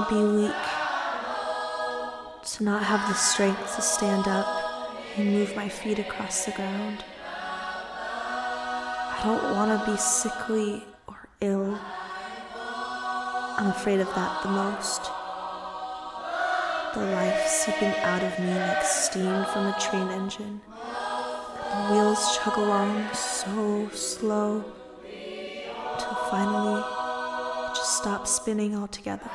want to be weak, to not have the strength to stand up and move my feet across the ground. I don't want to be sickly or ill. I'm afraid of that the most. The life seeping out of me like steam from a train engine. The wheels chug along so slow until finally it just stops spinning altogether.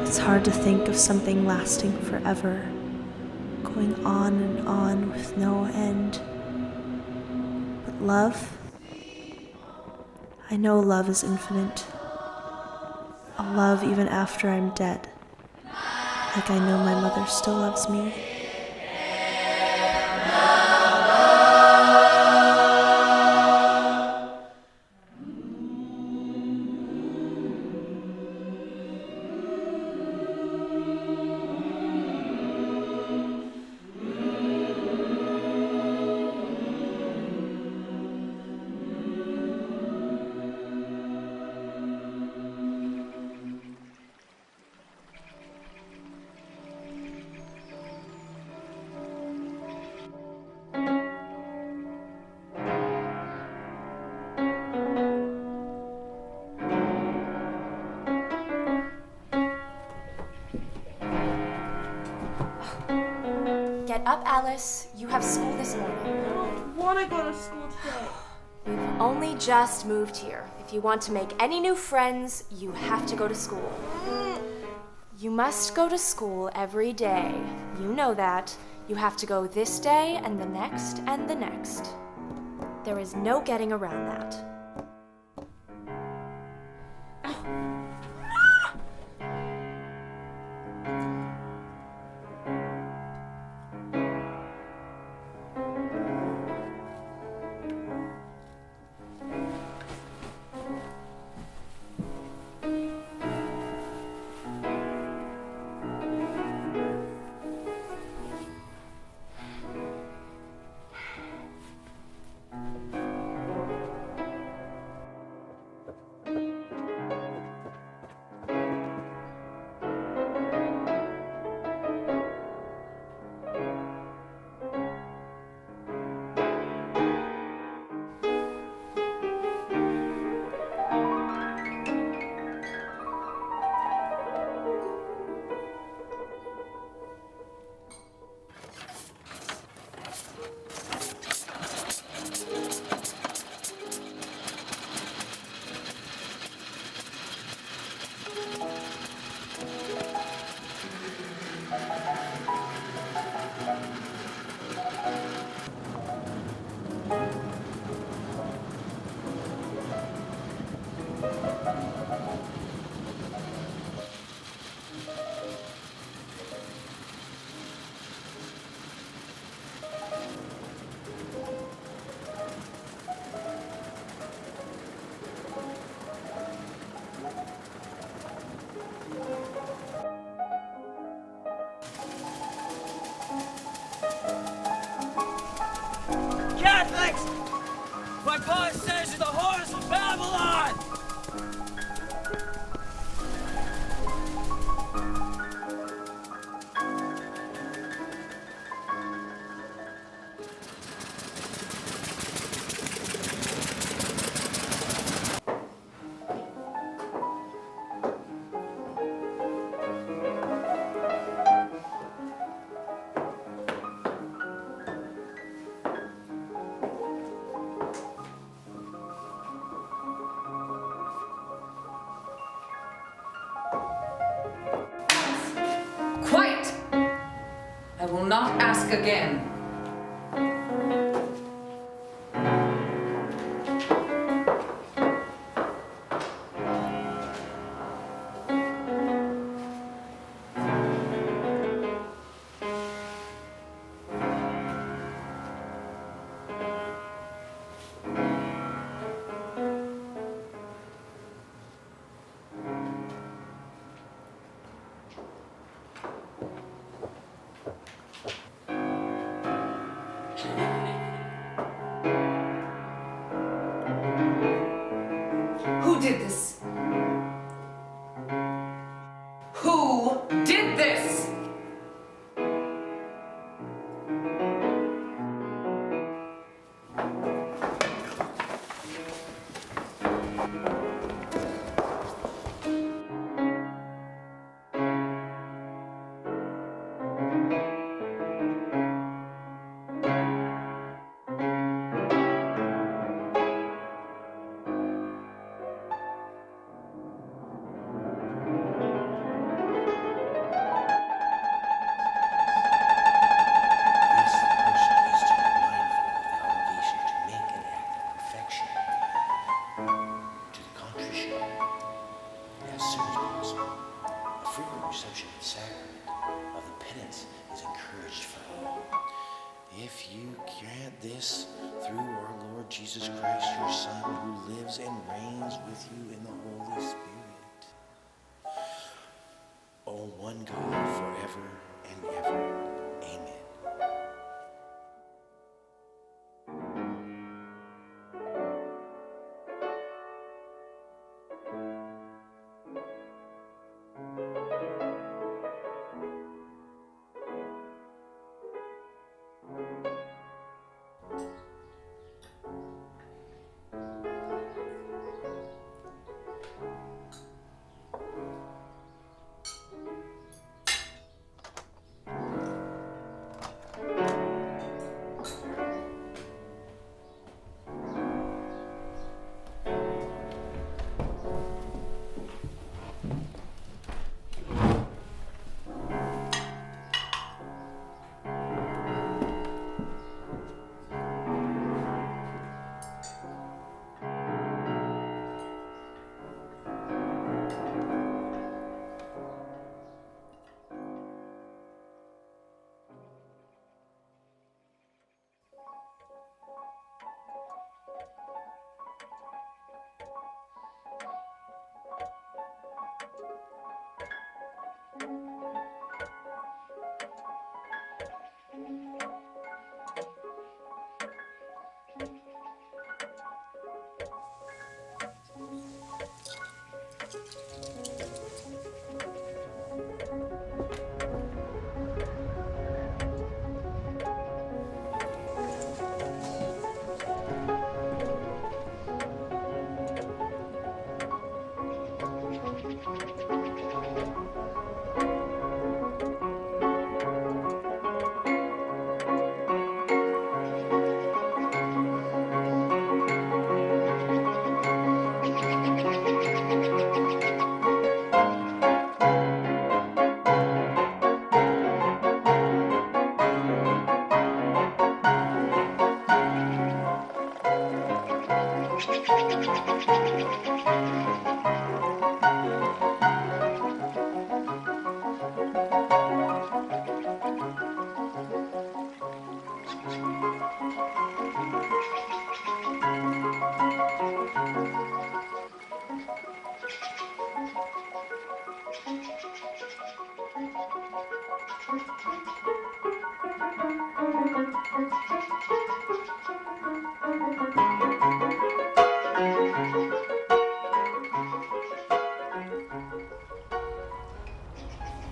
It's hard to think of something lasting forever, going on and on with no end. But love, I know love is infinite. I'll love even after I'm dead, like I know my mother still loves me. Get up, Alice. You have school this morning. I don't want to go to school today. We've only just moved here. If you want to make any new friends, you have to go to school. You must go to school every day. You know that. You have to go this day and the next and the next. There is no getting around that. will not ask again. Who did this? Who did this? If you grant this through our Lord Jesus Christ, your Son, who lives and reigns with you in the Holy Spirit, O one God, forever and ever. Amen.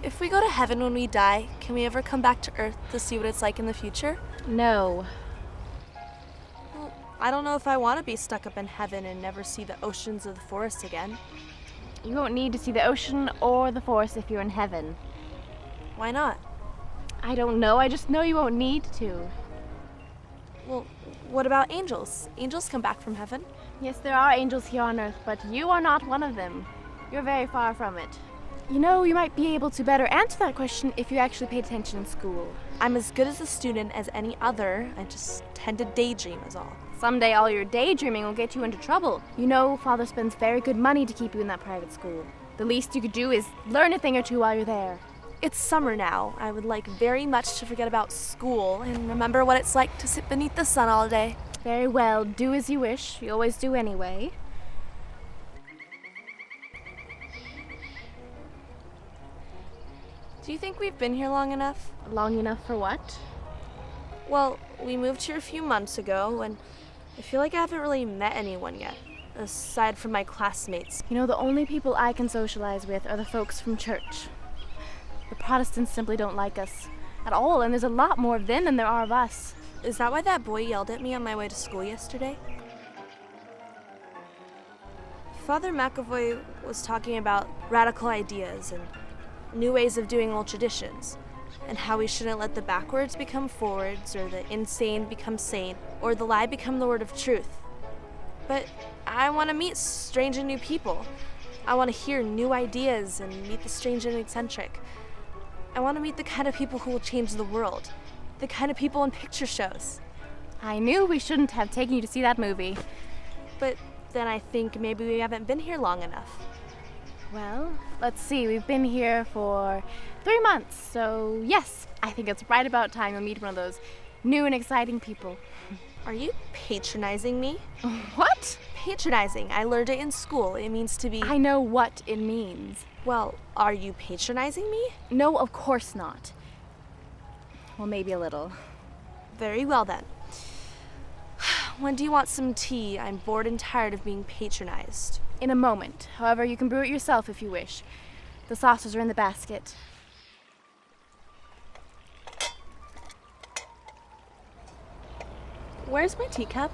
If we go to heaven when we die, can we ever come back to Earth to see what it's like in the future? No. Well, I don't know if I want to be stuck up in heaven and never see the oceans or the forests again. You won't need to see the ocean or the forest if you're in heaven. Why not? I don't know, I just know you won't need to. Well, what about angels? Angels come back from heaven. Yes, there are angels here on Earth, but you are not one of them. You're very far from it. You know, you might be able to better answer that question if you actually paid attention in school. I'm as good as a student as any other. I just tend to daydream is all. Someday all your daydreaming will get you into trouble. You know, Father spends very good money to keep you in that private school. The least you could do is learn a thing or two while you're there. It's summer now. I would like very much to forget about school and remember what it's like to sit beneath the sun all day. Very well, do as you wish. You always do anyway. Do you think we've been here long enough? Long enough for what? Well, we moved here a few months ago, and I feel like I haven't really met anyone yet, aside from my classmates. You know, the only people I can socialize with are the folks from church. The Protestants simply don't like us at all, and there's a lot more of them than there are of us. Is that why that boy yelled at me on my way to school yesterday? Father McAvoy was talking about radical ideas and new ways of doing old traditions, and how we shouldn't let the backwards become forwards, or the insane become sane, or the lie become the word of truth. But I want to meet strange and new people. I want to hear new ideas and meet the strange and eccentric. I want to meet the kind of people who will change the world, the kind of people in picture shows. I knew we shouldn't have taken you to see that movie. But then I think maybe we haven't been here long enough. Well, let's see, we've been here for 3 months, so yes, I think it's right about time you'll meet one of those new and exciting people. Are you patronizing me? What? Patronizing. I learned it in school. It means to be... I know what it means. Well, are you patronizing me? No, of course not. Well, maybe a little. Very well then. When do you want some tea? I'm bored and tired of being patronized. In a moment. However, you can brew it yourself if you wish. The saucers are in the basket. Where's my teacup?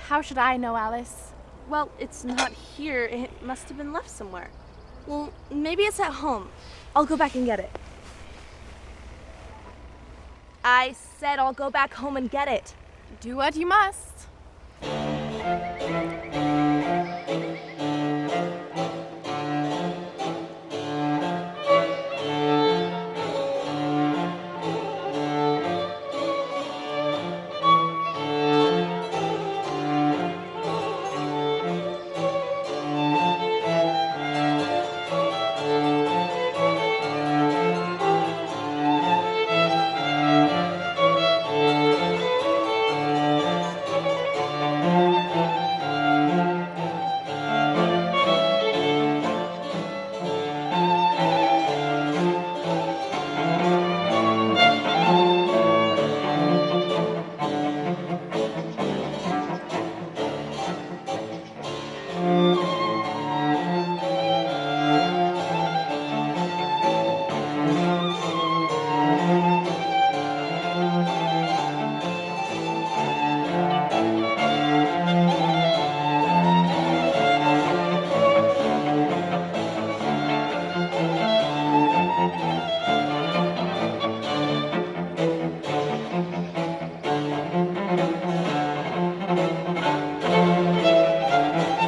How should I know, Alice? Well, it's not here. It must have been left somewhere. Well, maybe it's at home. I'll go back and get it. I said I'll go back home and get it. Do what you must.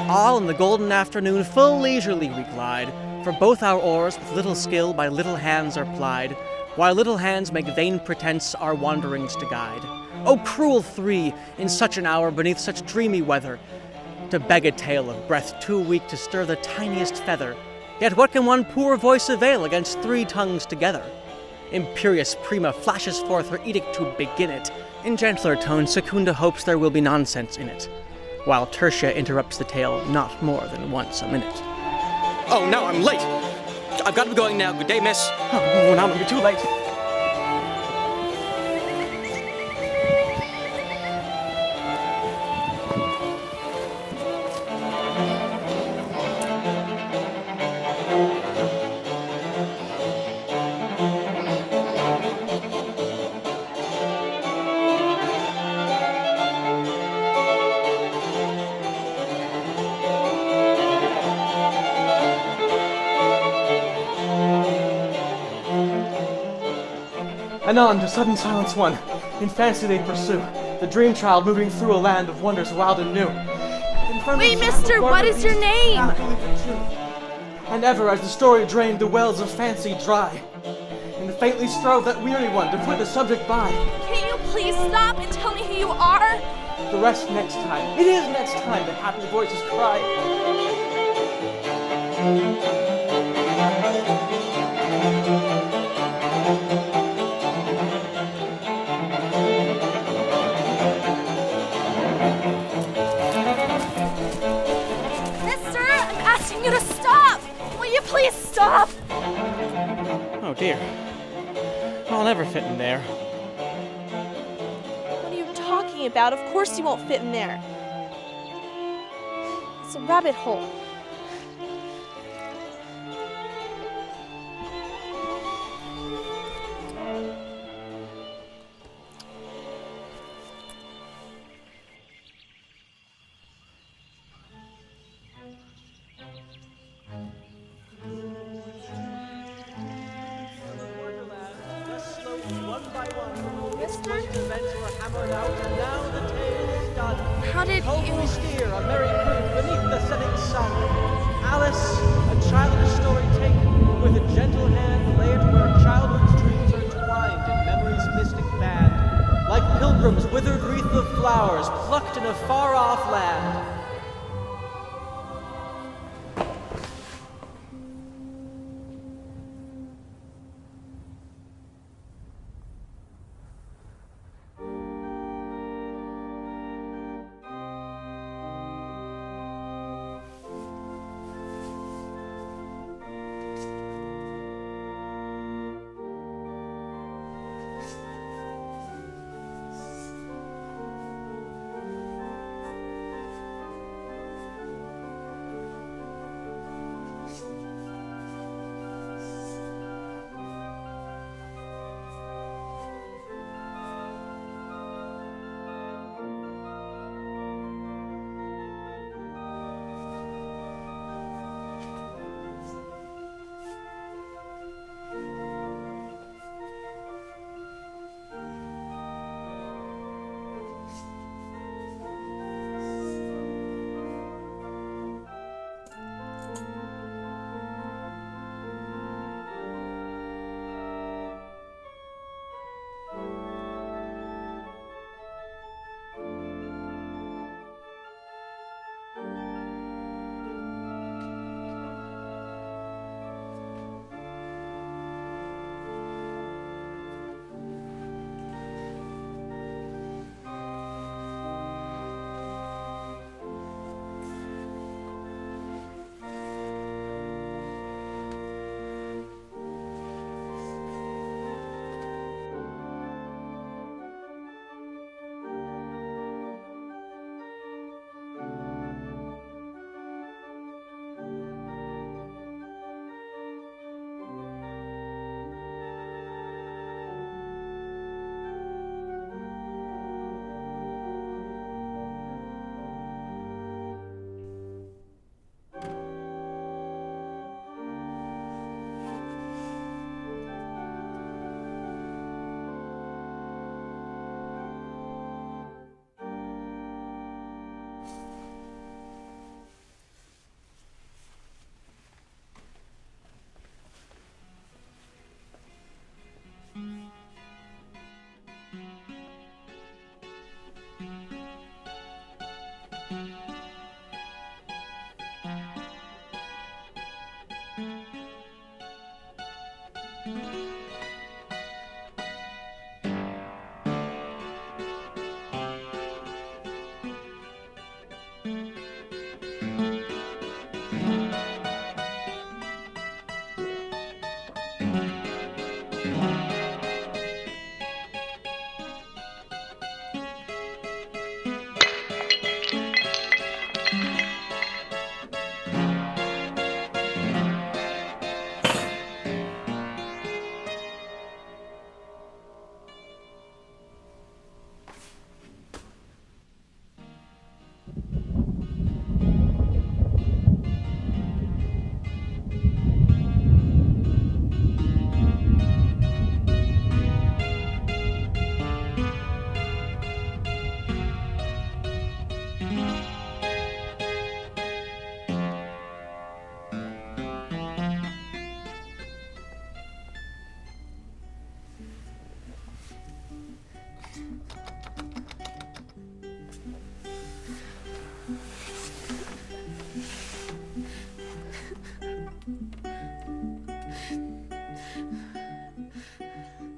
All in the golden afternoon full leisurely we glide, for both our oars with little skill by little hands are plied, while little hands make vain pretense our wanderings to guide. O cruel three, in such an hour beneath such dreamy weather, to beg a tale of breath too weak to stir the tiniest feather. Yet what can one poor voice avail against 3 tongues together? Imperious Prima flashes forth her edict to begin it. In gentler tones, Secunda hopes there will be nonsense in it, while Tertia interrupts the tale not more than once a minute. Oh no, I'm late! I've got to be going now. Good day, miss. Oh, now I'm gonna be too late. Anon to sudden silence one, in fancy they pursue, the dream child moving through a land of wonders wild and new. Wait, mister, what is your name? And ever as the story drained the wells of fancy dry, in the faintly strove that weary one to put the subject by. Can't you please stop and tell me who you are? The rest next time. It is next time, the happy voices cry. Mister, I'm asking you to stop! Will you please stop? Oh dear. I'll never fit in there. What are you talking about? Of course you won't fit in there. It's a rabbit hole. How did you... Steer a merry cruise beneath the setting sun. Alice, a childish story take, with a gentle hand lay it where childhood's dreams are twined in memory's mystic band, like pilgrims' withered wreath of flowers plucked in a far-off land.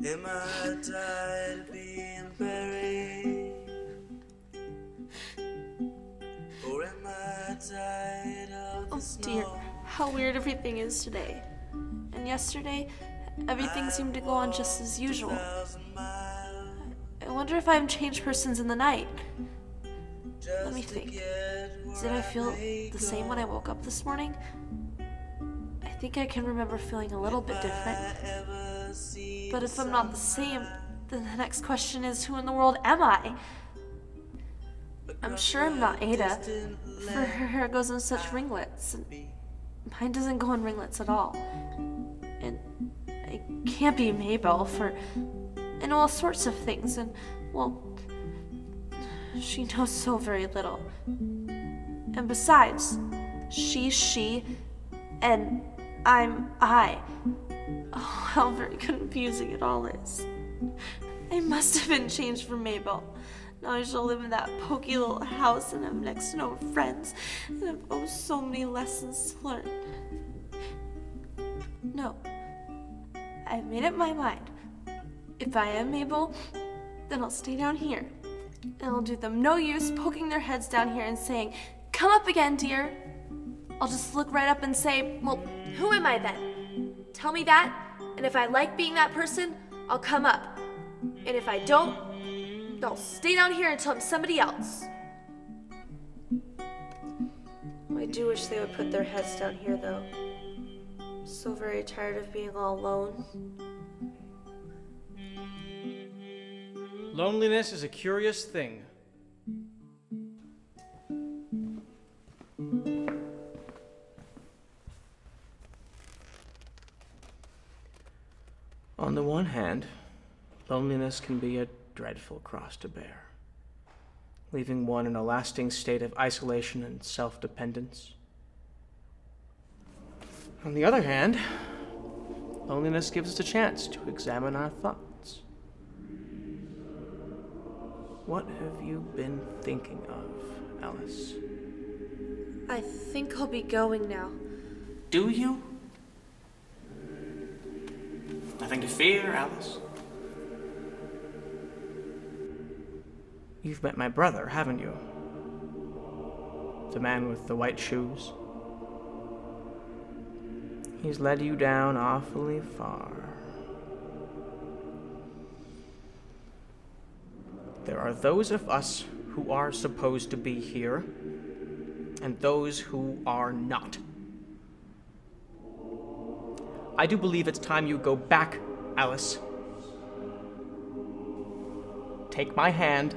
Am I tired of being buried? Or am I tired of the Oh dear, how weird everything is today. And yesterday, everything seemed to go on just as usual. I wonder if I'm changed persons in the night. Let me think. Did I feel the same when I woke up this morning? I think I can remember feeling a little bit different. But if I'm not the same, then the next question is, who in the world am I? I'm sure I'm not Ada, for her hair goes in such ringlets, and mine doesn't go in ringlets at all. And I can't be Mabel, for I know all sorts of things, and, well, she knows so very little. And besides, she's she, and I'm I. Oh, how very confusing it all is. I must have been changed for Mabel. Now I shall live in that poky little house and have next to no friends, and have oh so many lessons to learn. No, I've made up my mind. If I am Mabel, then I'll stay down here. And I'll do them no use poking their heads down here and saying, "Come up again, dear." I'll just look right up and say, "Well, who am I then? Tell me that, and if I like being that person, I'll come up. And if I don't, I'll stay down here until I'm somebody else." I do wish they would put their heads down here, though. I'm so very tired of being all alone. Loneliness is a curious thing. On the one hand, loneliness can be a dreadful cross to bear, leaving one in a lasting state of isolation and self-dependence. On the other hand, loneliness gives us a chance to examine our thoughts. What have you been thinking of, Alice? I think I'll be going now. Do you? Nothing to fear, Alice. You've met my brother, haven't you? The man with the white shoes. He's led you down awfully far. There are those of us who are supposed to be here, and those who are not. I do believe it's time you go back, Alice. Take my hand.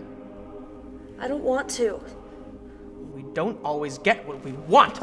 I don't want to. We don't always get what we want.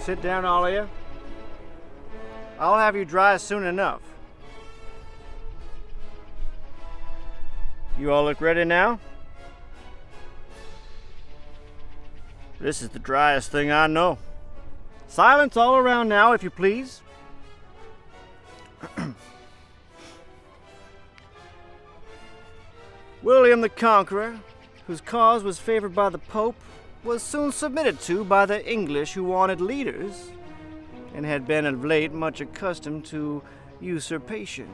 Sit down, all of you. I'll have you dry soon enough. You all look ready now? This is the driest thing I know. Silence all around now, if you please. William the Conqueror, whose cause was favored by the Pope, was soon submitted to by the English who wanted leaders, and had been of late much accustomed to usurpation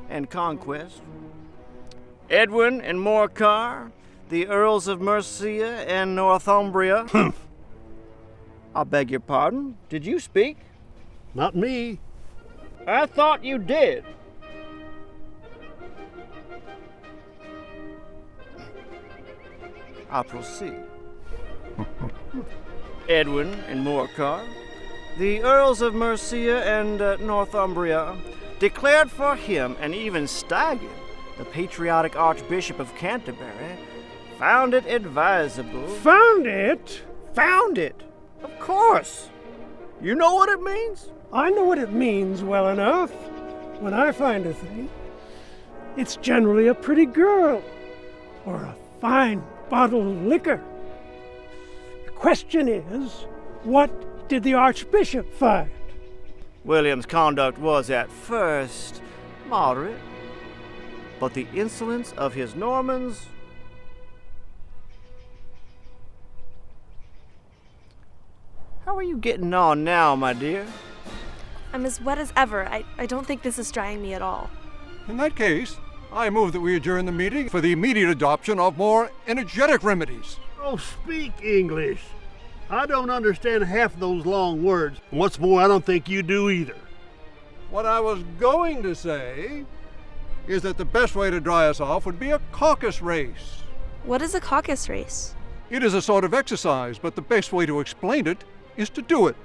and conquest. Edwin and Morcar, the Earls of Mercia and Northumbria. I beg your pardon, did you speak? Not me. I thought you did. I'll proceed. Edwin and Morcar, the Earls of Mercia and Northumbria, declared for him and even staggered the patriotic Archbishop of Canterbury, found it advisable. Found it? Found it? Of course. You know what it means? I know what it means well enough. When I find a thing, it's generally a pretty girl or a fine bottle of liquor. The question is, what did the Archbishop find? William's conduct was at first moderate, but the insolence of his Normans... How are you getting on now, my dear? I'm as wet as ever. I don't think this is drying me at all. In that case, I move that we adjourn the meeting for the immediate adoption of more energetic remedies. Oh, speak English. I don't understand half of those long words. What's more, I don't think you do either. What I was going to say is that the best way to dry us off would be a caucus race. What is a caucus race? It is a sort of exercise, but the best way to explain it is to do it.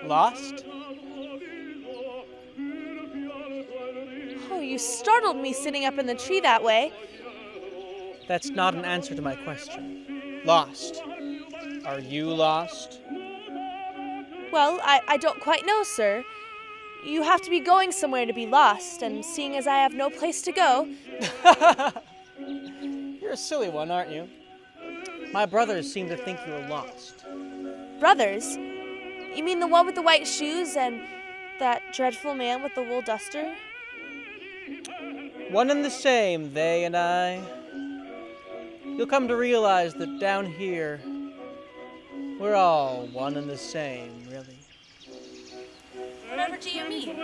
Lost? Oh, you startled me sitting up in the tree that way. That's not an answer to my question. Lost. Are you lost? Well, I don't quite know, sir. You have to be going somewhere to be lost, and seeing as I have no place to go... You're a silly one, aren't you? My brothers seem to think you're lost. Brothers? You mean the one with the white shoes and that dreadful man with the wool duster? One and the same, they and I. You'll come to realize that down here, we're all one and the same, really. Whatever do you mean?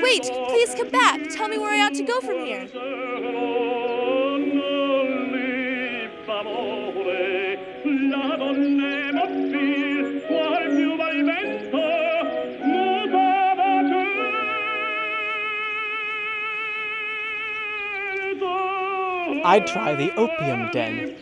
Wait, please come back. Tell me where I ought to go from here. I'd try the opium den.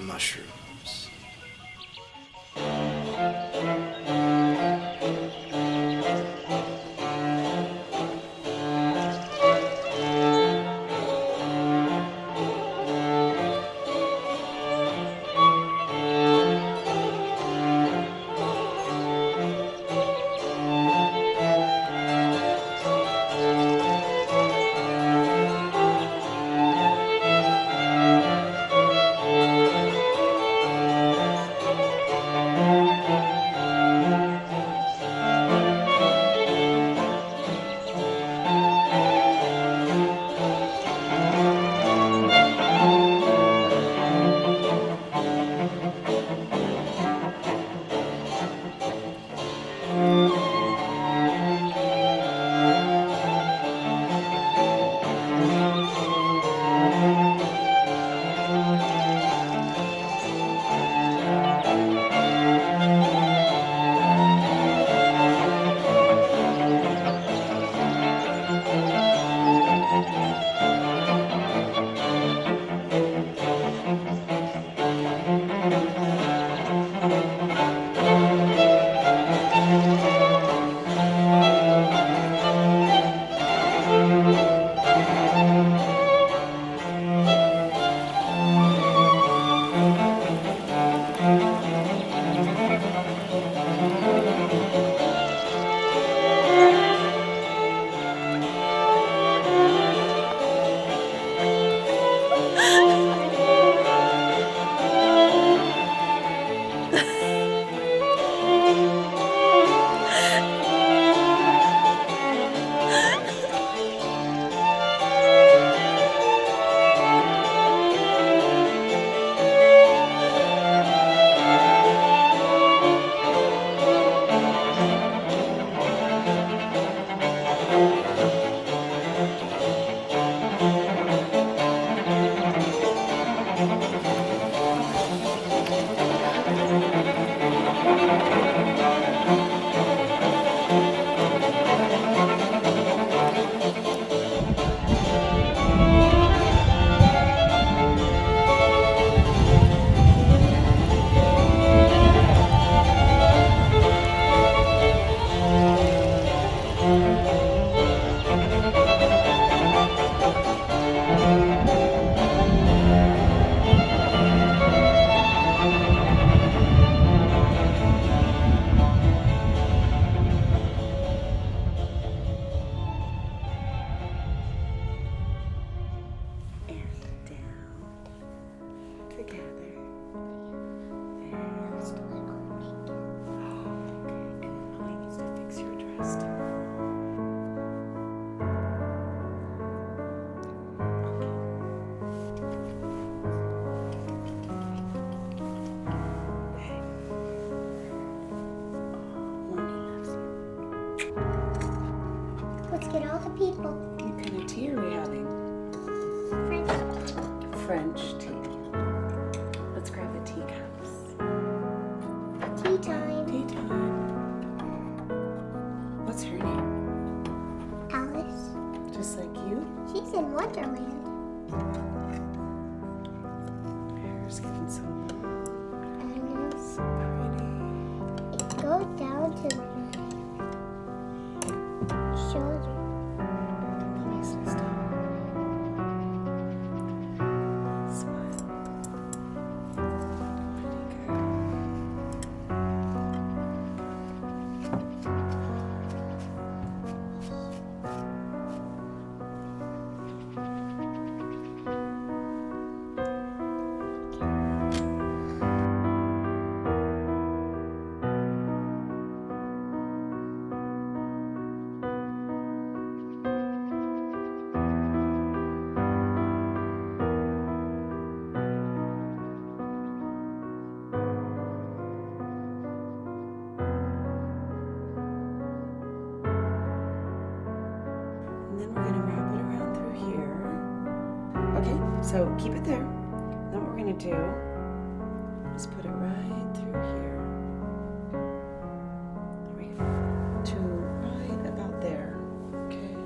Mushrooms. Let's get all the people. What kind of tea are we having? French. French tea. Let's grab the teacups. Tea time. Tea time. What's her name? Alice. Just like you? She's in Wonderland. Her hair's getting so I know. so pretty. It goes down to shoulder. Be nice and stop. Smile. Pretty girl. And then we're going to wrap it around through here. Okay, so keep it there. Then what we're going to do is put it right through here. There we go. To right about there. Okay.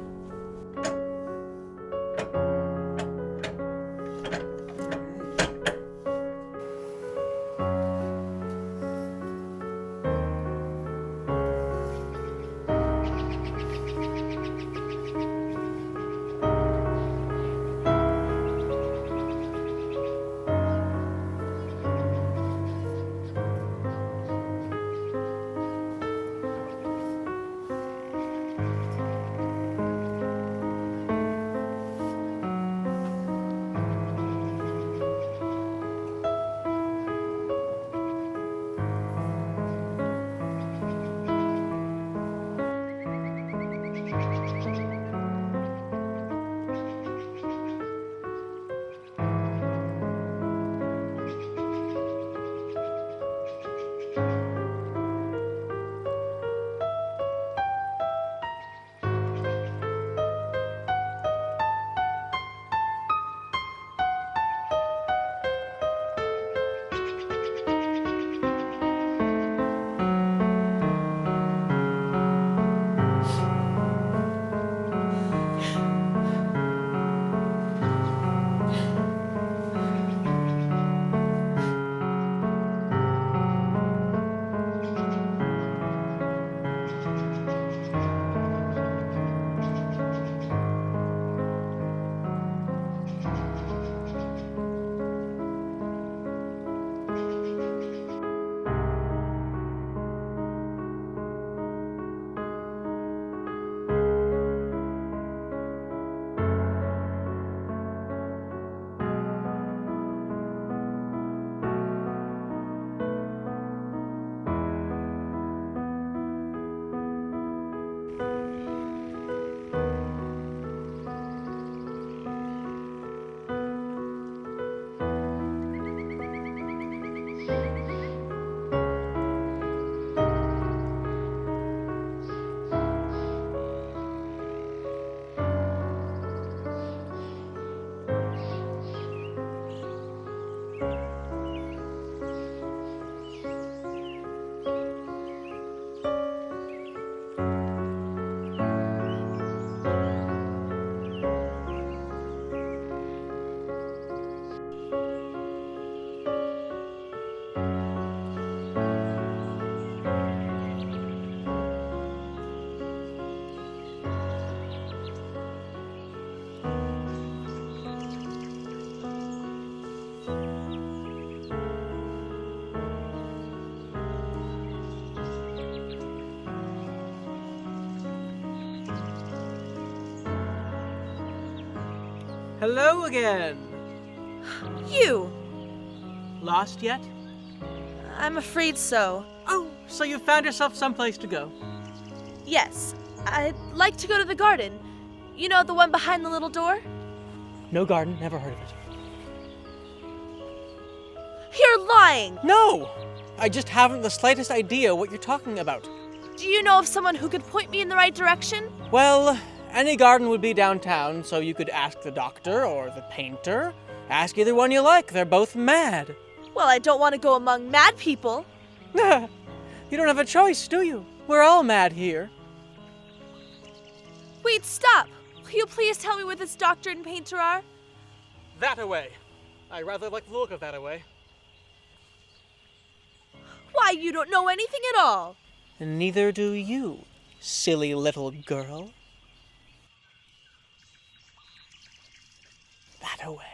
Hello again. You! Lost yet? I'm afraid so. Oh, so you found yourself someplace to go. Yes, I'd like to go to the garden. You know, the one behind the little door? No garden, never heard of it. You're lying! No! I just haven't the slightest idea what you're talking about. Do you know of someone who could point me in the right direction? Well, any garden would be downtown, so you could ask the doctor or the painter. Ask either one you like, they're both mad. Well, I don't want to go among mad people. You don't have a choice, do you? We're all mad here. Wait, stop! Will you please tell me where this doctor and painter are? That-a-way. I rather like the look of that-a-way. Why, you don't know anything at all. And neither do you, silly little girl. That-a-way.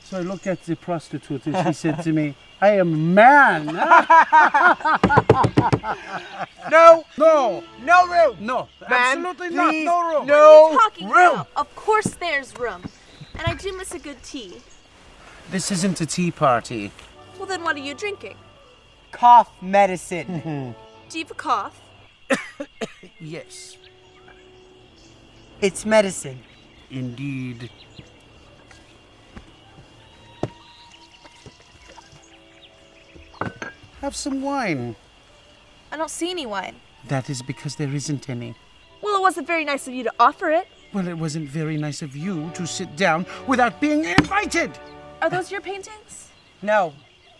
So I looked at the prostitute and she said to me, I am a man. No. No. No room. No. Ma'am, Absolutely please, not. No room. No What are you talking room. about? Of course there's room. And I do miss a good tea. This isn't a tea party. Well, then what are you drinking? Cough medicine. Do you have a cough? Yes. It's medicine. Indeed. Have some wine. I don't see any wine. That is because there isn't any. Well, it wasn't very nice of you to offer it. Well, it wasn't very nice of you to sit down without being invited. Are those your paintings? No,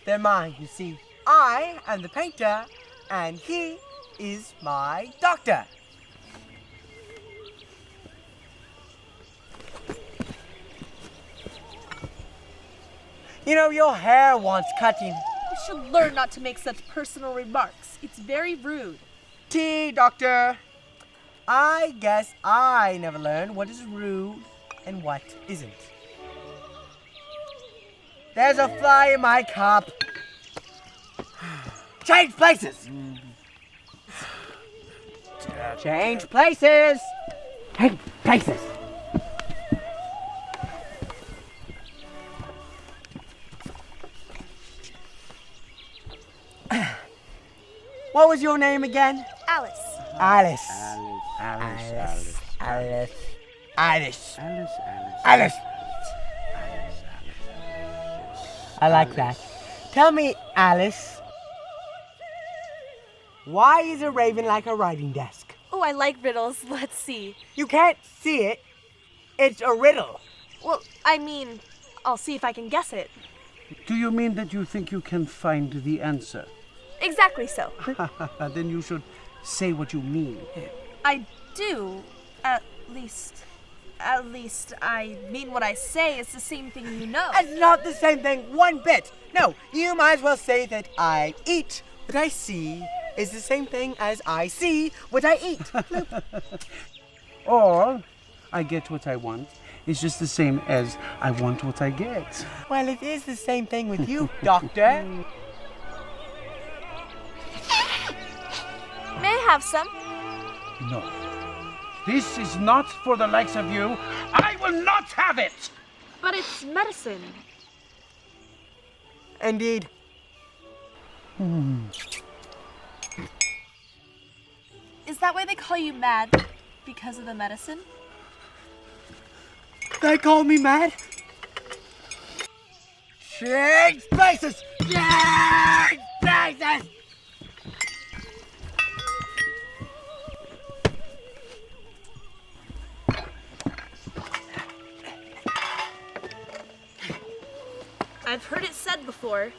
they're mine, you see. I am the painter, and he is my doctor. You know, your hair wants cutting. You should learn not to make such personal remarks. It's very rude. Tea, doctor. I guess I never learned what is rude and what isn't. There's a fly in my cup. Change places. Change places. Change places. What was your name again? Alice. Alice. Alice. Alice. Alice. Alice. I like that. Tell me, Alice, why is a raven like a writing desk? Oh, I like riddles. Let's see. You can't see it. It's a riddle. Well, I mean, I'll see if I can guess it. Do you mean that you think you can find the answer? Exactly so. Then you should say what you mean. I do. At least I mean what I say. It's the same thing you know. It's not the same thing one bit. No, you might as well say that I eat what I see is the same thing as I see what I eat. Or I get what I want. It's just the same as I want what I get. Well, it is the same thing with you, doctor. May I have some? No. This is not for the likes of you. I will not have it! But it's medicine. Indeed. Is that why they call you mad? Because of the medicine? They call me mad? Change places! Change places! I've heard it said before.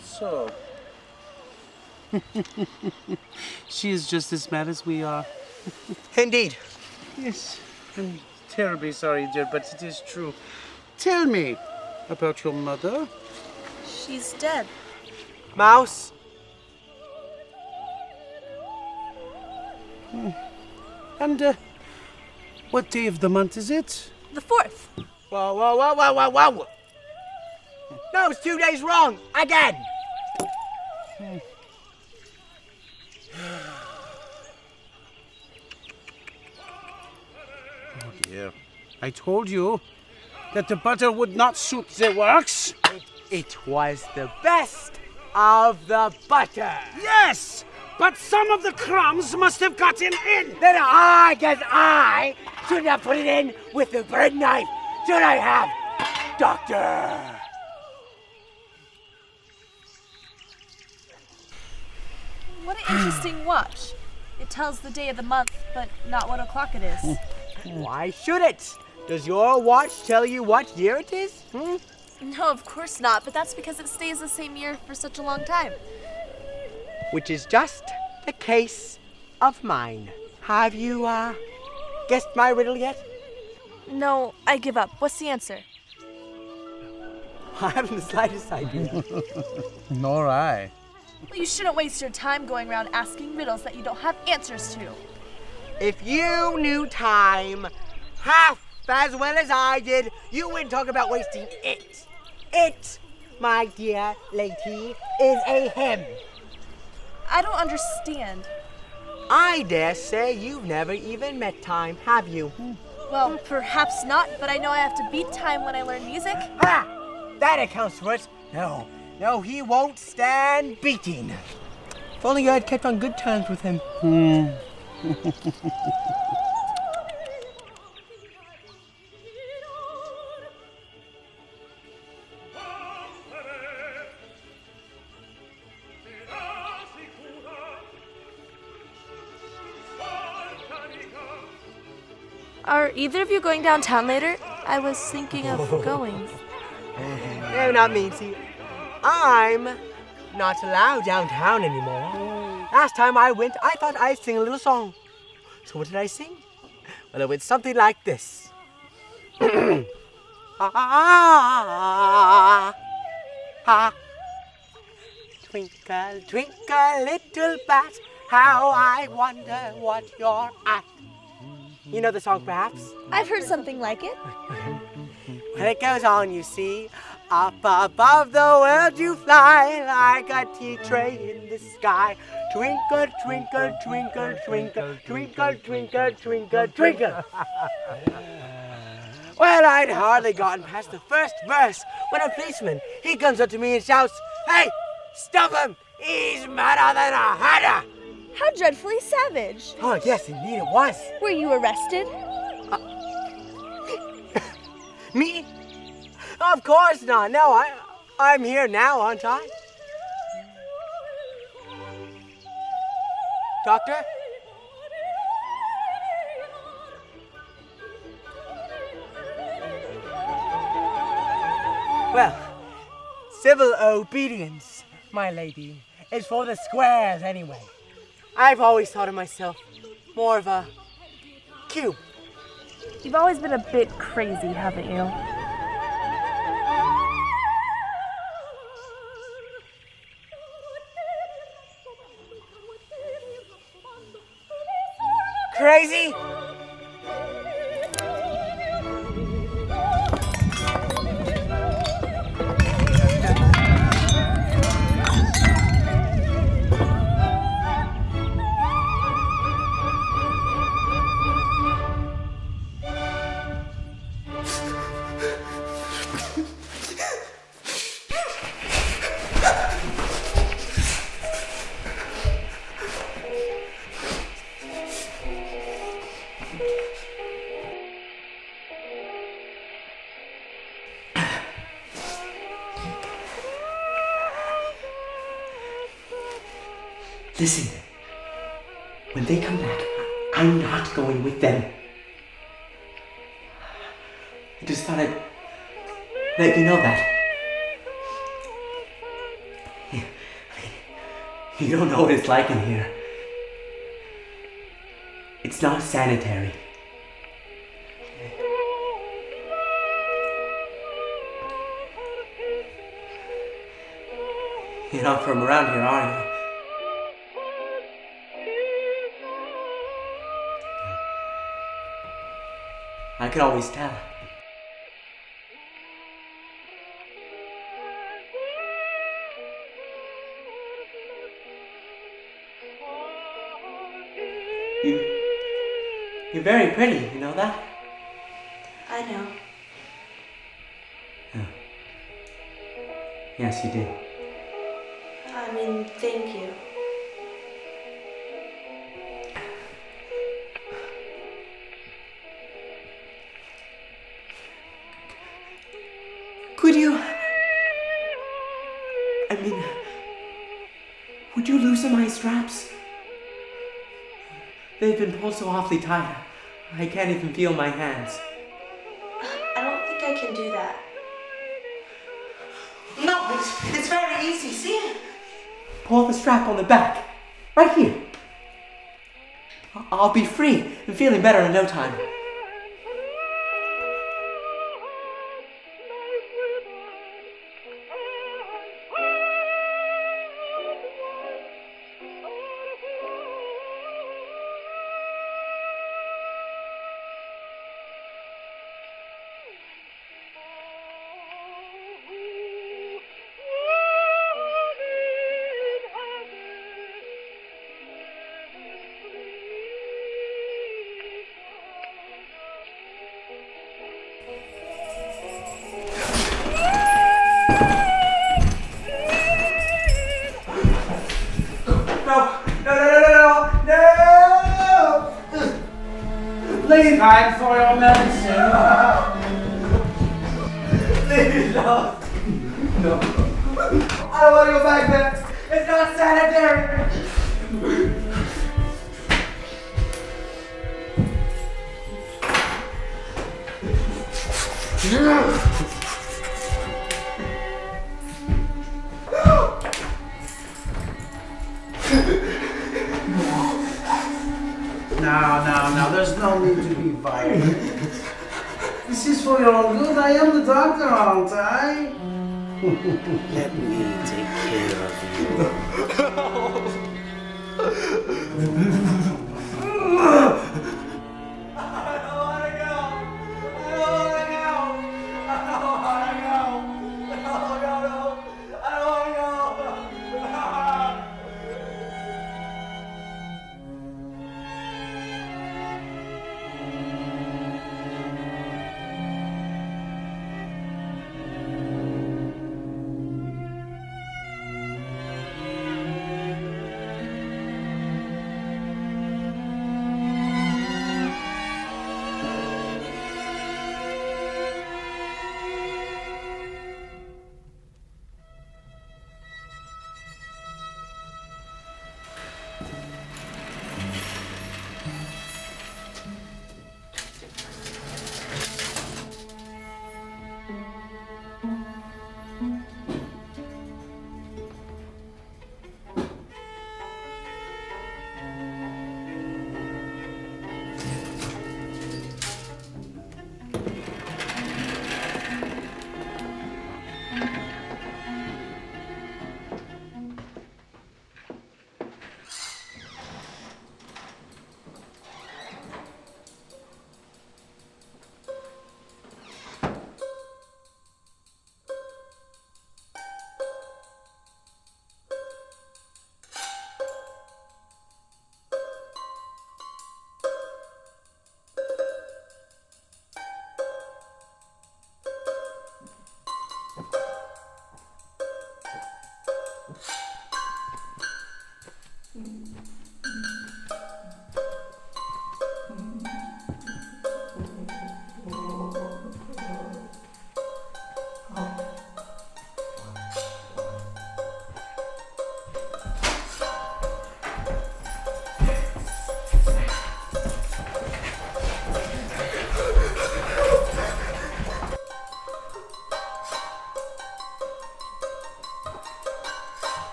So. She is just as mad as we are. Indeed. Yes, I'm terribly sorry, dear, but it is true. Tell me about your mother. She's dead. Mouse? And, what day of the month is it? The 4th. Whoa. No, it's 2 days wrong. Again. Oh dear. I told you that the butter would not suit the works. It was the best of the butter. Yes, but some of the crumbs must have gotten in. Then I guess I should have put it in with the bread knife. Should I have, Doctor? What an interesting watch. It tells the day of the month, but not what o'clock it is. Why should it? Does your watch tell you what year it is? No, of course not, but that's because it stays the same year for such a long time. Which is just the case of mine. Have you, guessed my riddle yet? No, I give up. What's the answer? I haven't the slightest idea. Nor I. Well, you shouldn't waste your time going around asking riddles that you don't have answers to. If you knew time half as well as I did, you wouldn't talk about wasting it. It, my dear lady, is a him. I don't understand. I dare say you've never even met time, have you? Well, perhaps not, but I know I have to beat time when I learn music. Ha! That accounts for it. No, he won't stand beating. If only I had kept on good terms with him. Are either of you going downtown later? I was thinking of going. No, not me. See, I'm not allowed downtown anymore. Last time I went, I thought I'd sing a little song. So what did I sing? Well, it went something like this. Twinkle, twinkle, little bat, how I wonder what you're at. You know the song, perhaps? I've heard something like it. Well, it goes on, you see. Up above the world you fly like a tea tray in the sky. Twinkle, twinkle, twinkle, twinkle, twinkle, twinkle, twinkle, twinkle. Well, I'd hardly gotten past the first verse when a policeman, he comes up to me and shouts, "Hey, stop him! He's madder than a hatter!" How dreadfully savage. Oh, yes, indeed it was. Were you arrested? Me? Of course not. No, I'm here now, aren't I? Doctor? Well, civil obedience, my lady, is for the squares anyway. I've always thought of myself more of a cube. You've always been a bit crazy, haven't you? Crazy? Listen, when they come back, I'm not going with them. I just thought I'd let you know that. You don't know what it's like in here. It's not sanitary. You're not from around here, are you? I could always tell. You're very pretty, you know that? I know. Oh. Yes, you do. I mean, thank you. Could you... I mean... Would you loosen my straps? They've been pulled so awfully tight. I can't even feel my hands. I don't think I can do that. No, it's very easy, see? Pull the strap on the back. Right here. I'll be free and feeling better in no time. Please hide for your medicine. Please, no. No. I don't want to go back there. It's not sanitary. Now, there's no need to be violent. This is for your own good. I am the doctor, aren't I? Let me take care of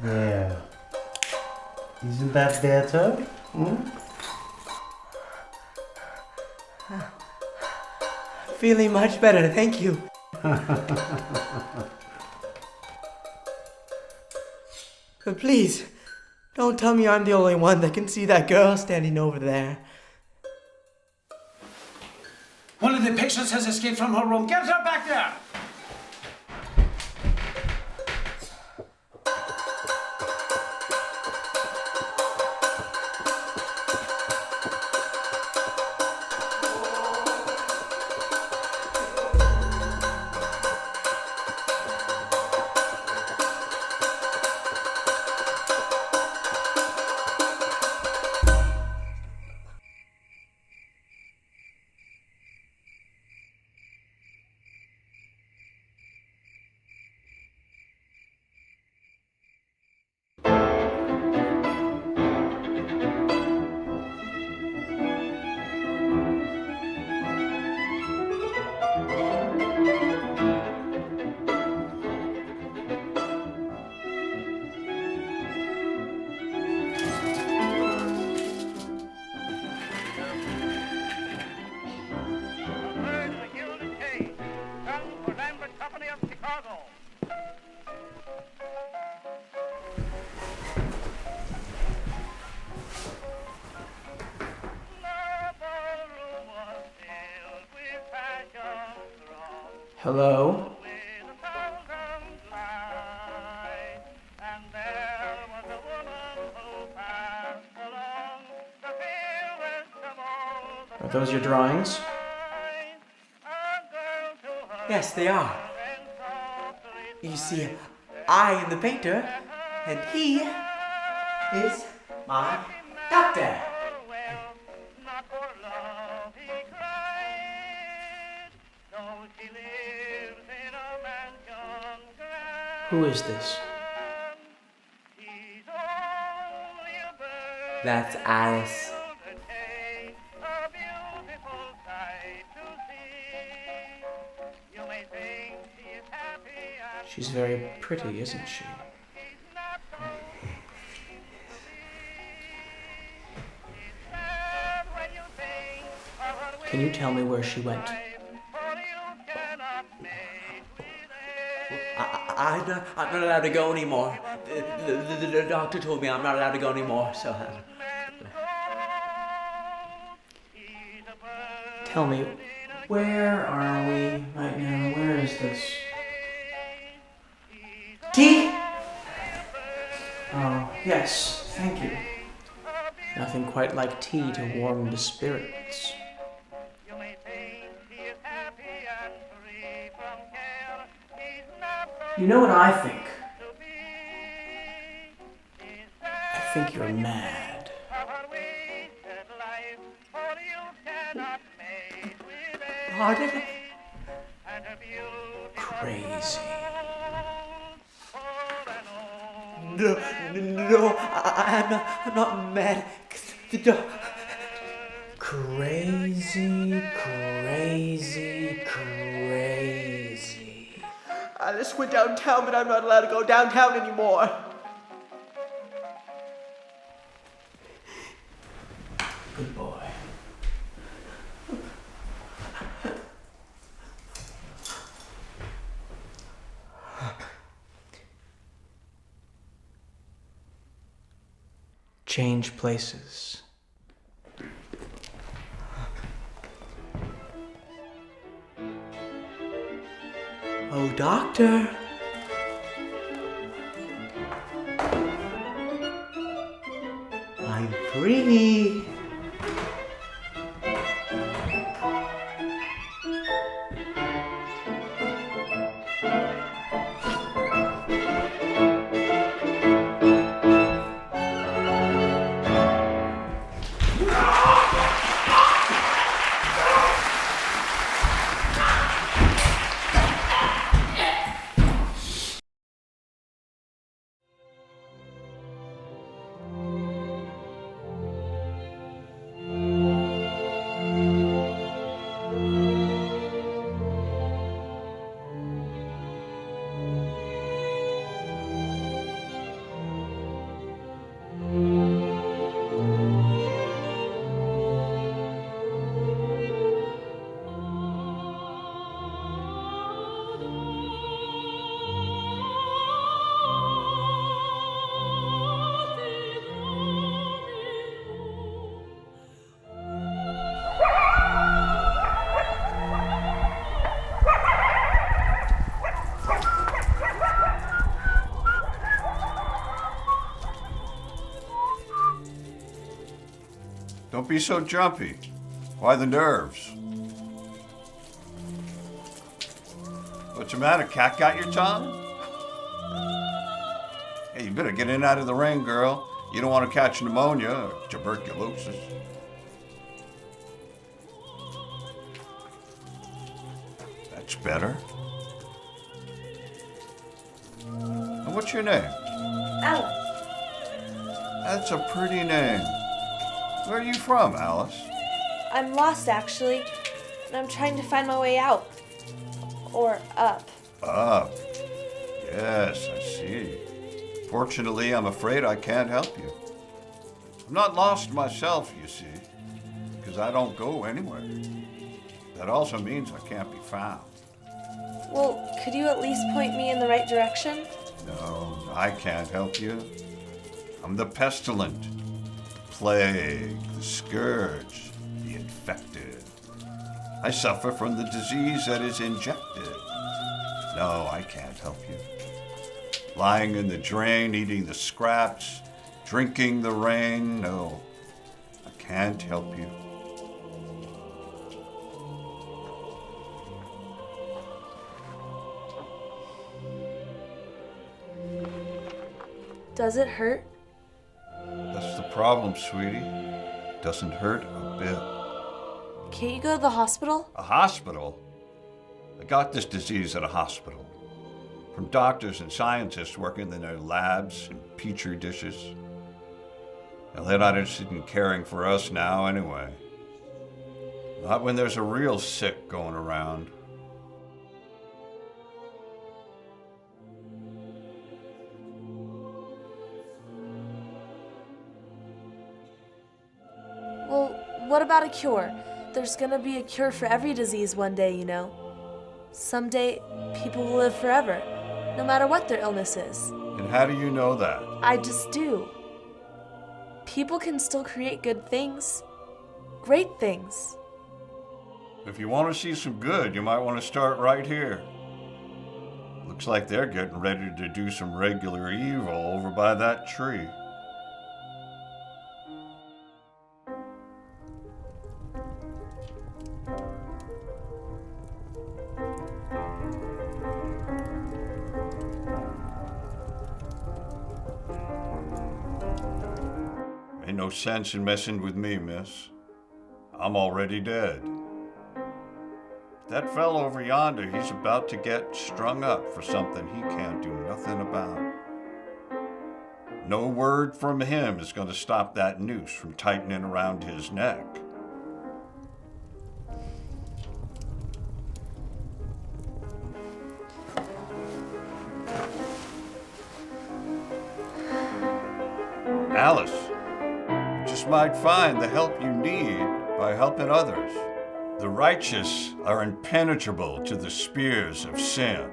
There. Isn't that better? Feeling much better, thank you. But please, don't tell me I'm the only one that can see that girl standing over there. One of the patients has escaped from her room. Get her back there! Hello? Are those your drawings? Yes, they are. You see, I am the painter, and he is my doctor. Who is this? That's Alice. She's very pretty, isn't she? Can you tell me where she went? I'm not allowed to go anymore. The doctor told me I'm not allowed to go anymore, so... Tell me, where are we right now? Where is this? Tea? Oh, yes, thank you. Nothing quite like tea to warm the spirits. You know what I think? I think you're mad. Pardon? Crazy. No, I'm not mad. Crazy. Alice went downtown, but I'm not allowed to go downtown anymore. Good boy. Change places. Oh, doctor. I'm free. be so jumpy? Why the nerves? What's the matter? Cat got your tongue? Hey, you better get in out of the rain, girl. You don't want to catch pneumonia or tuberculosis. That's better. And what's your name? Alice. That's a pretty name. Where are you from, Alice? I'm lost, actually, and I'm trying to find my way out. Or up. Up. Yes, I see. Fortunately, I'm afraid I can't help you. I'm not lost myself, you see, because I don't go anywhere. That also means I can't be found. Well, could you at least point me in the right direction? No, I can't help you. I'm the pestilent, the plague, the scourge, the infected. I suffer from the disease that is injected. No, I can't help you. Lying in the drain, eating the scraps, drinking the rain. No, I can't help you. Does it hurt? That's the problem, sweetie. Doesn't hurt a bit. Can't you go to the hospital? A hospital? I got this disease at a hospital. From doctors and scientists working in their labs and petri dishes. Now, they're not interested in caring for us now anyway. Not when there's a real sick going around. Well, what about a cure? There's gonna be a cure for every disease one day, you know. Someday, people will live forever, no matter what their illness is. And how do you know that? I just do. People can still create good things. Great things. If you want to see some good, you might want to start right here. Looks like they're getting ready to do some regular evil over by that tree. Ain't no sense in messing with me, miss. I'm already dead. That fellow over yonder, he's about to get strung up for something he can't do nothing about. No word from him is going to stop that noose from tightening around his neck. Alice, you just might find the help you need by helping others. The righteous are impenetrable to the spears of sin.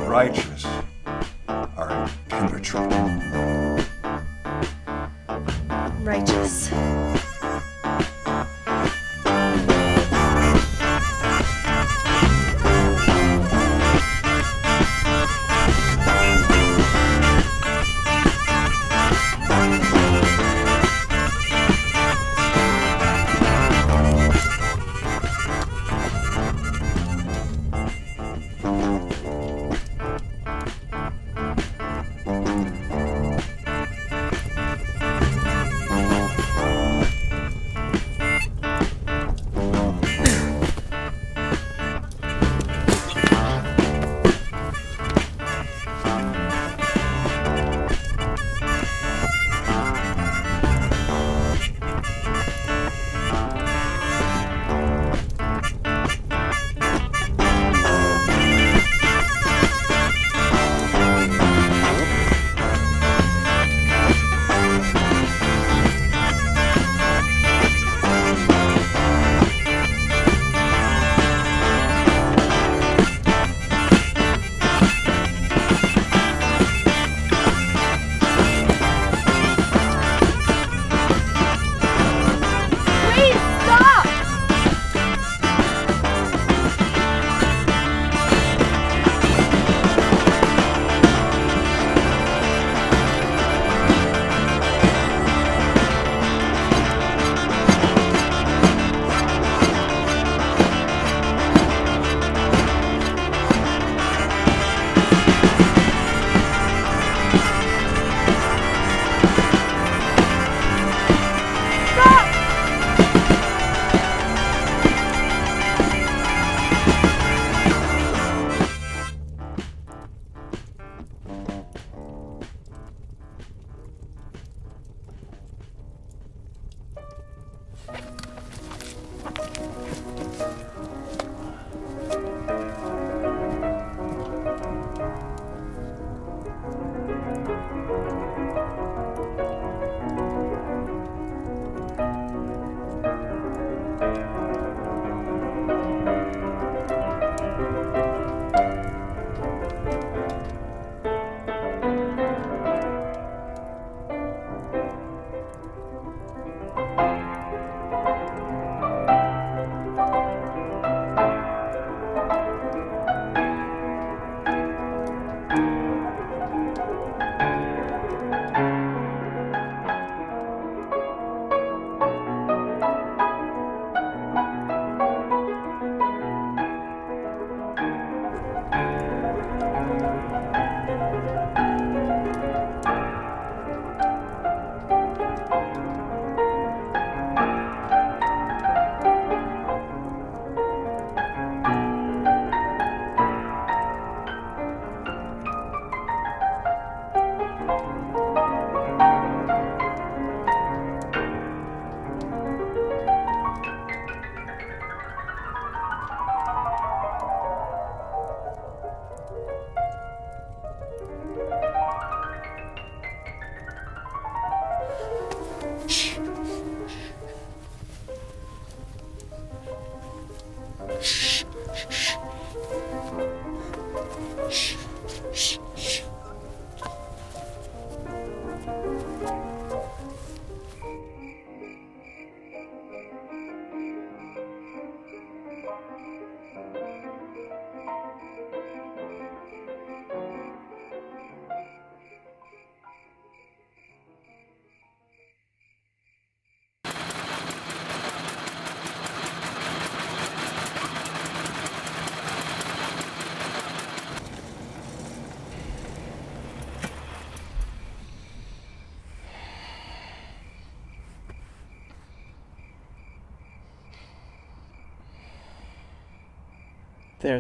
Righteous are impenetrable. Righteous.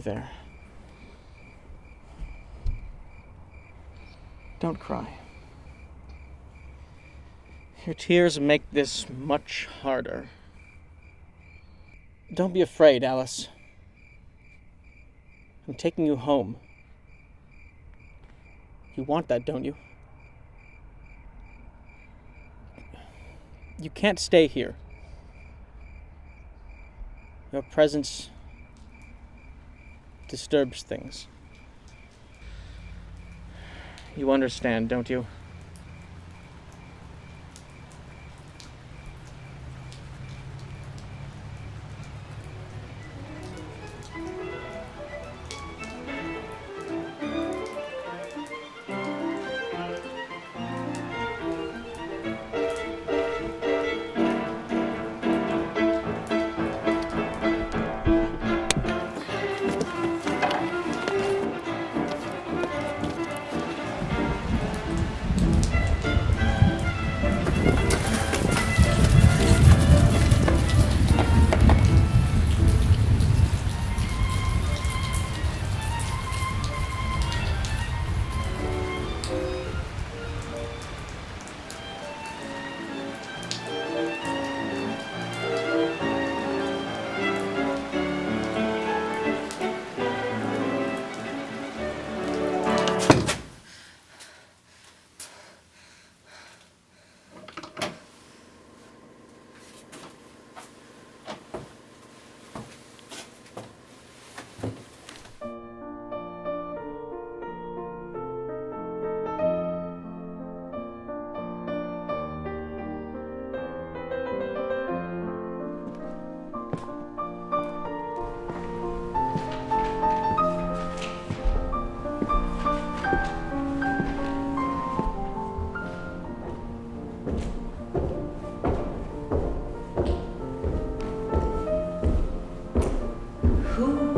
There. Don't cry. Your tears make this much harder. Don't be afraid, Alice. I'm taking you home. You want that, don't you? You can't stay here. Your presence disturbs things. You understand, don't you?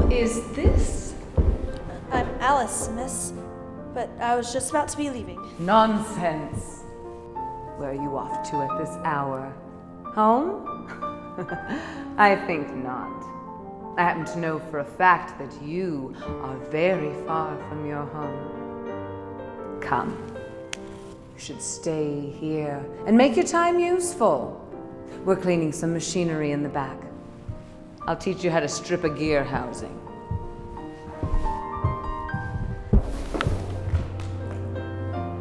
Is this? I'm Alice, miss. But I was just about to be leaving. Nonsense. Where are you off to at this hour? Home? I think not. I happen to know for a fact that you are very far from your home. Come. You should stay here and make your time useful. We're cleaning some machinery in the back. I'll teach you how to strip a gear housing.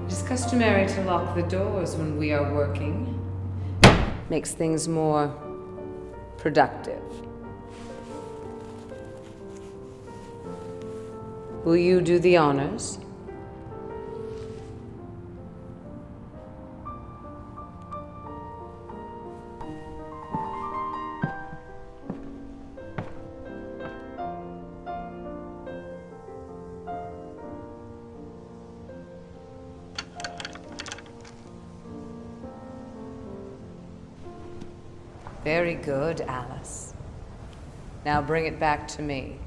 It is customary to lock the doors when we are working. Makes things more productive. Will you do the honors? Very good, Alice. Now bring it back to me.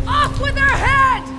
Off with her head!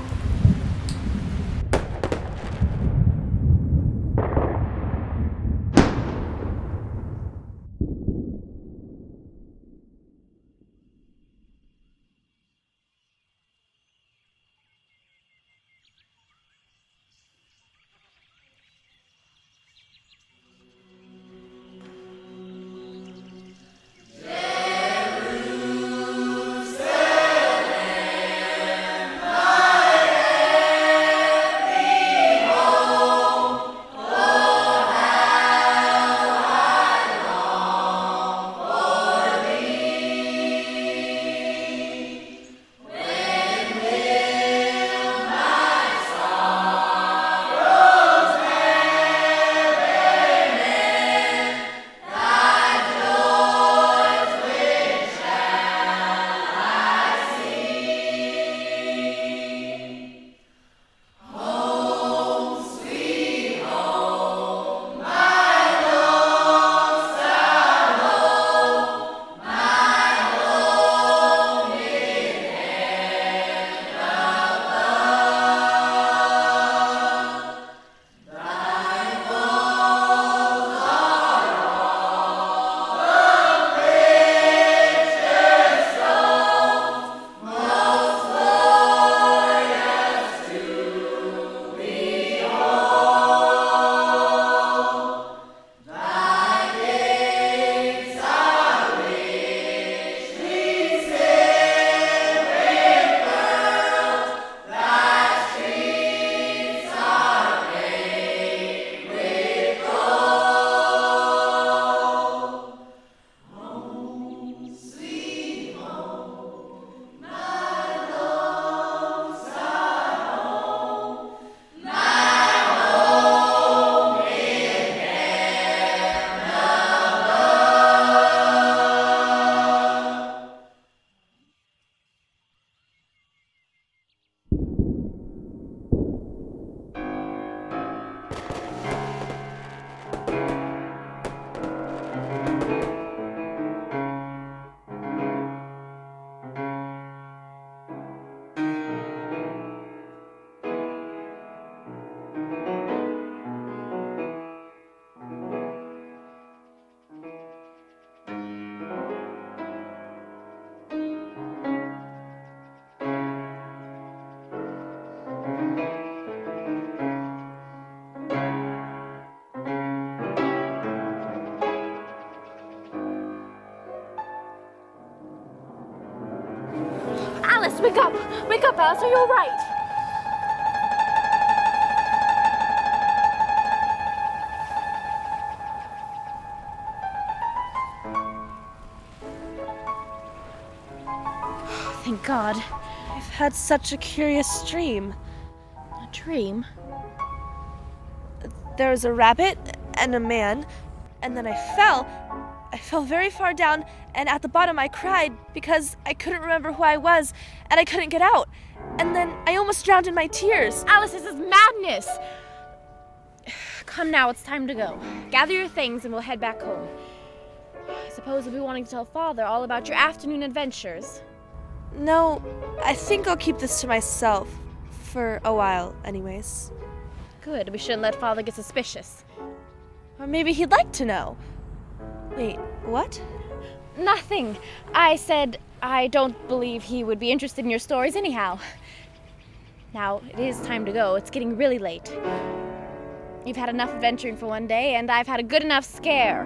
Alice, wake up! Wake up, Alice, are you all right? Thank God. I've had such a curious dream. A dream? There was a rabbit, and a man, and then I fell. I fell very far down, and at the bottom I cried because I couldn't remember who I was, and I couldn't get out. And then I almost drowned in my tears. Alice, this is madness! Come now, it's time to go. Gather your things and we'll head back home. I suppose you'll be wanting to tell Father all about your afternoon adventures. No, I think I'll keep this to myself. For a while, anyways. Good, we shouldn't let Father get suspicious. Or maybe he'd like to know. Wait, what? Nothing. I said I don't believe he would be interested in your stories anyhow. Now, it is time to go. It's getting really late. You've had enough adventuring for one day, and I've had a good enough scare.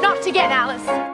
Not again, Alice!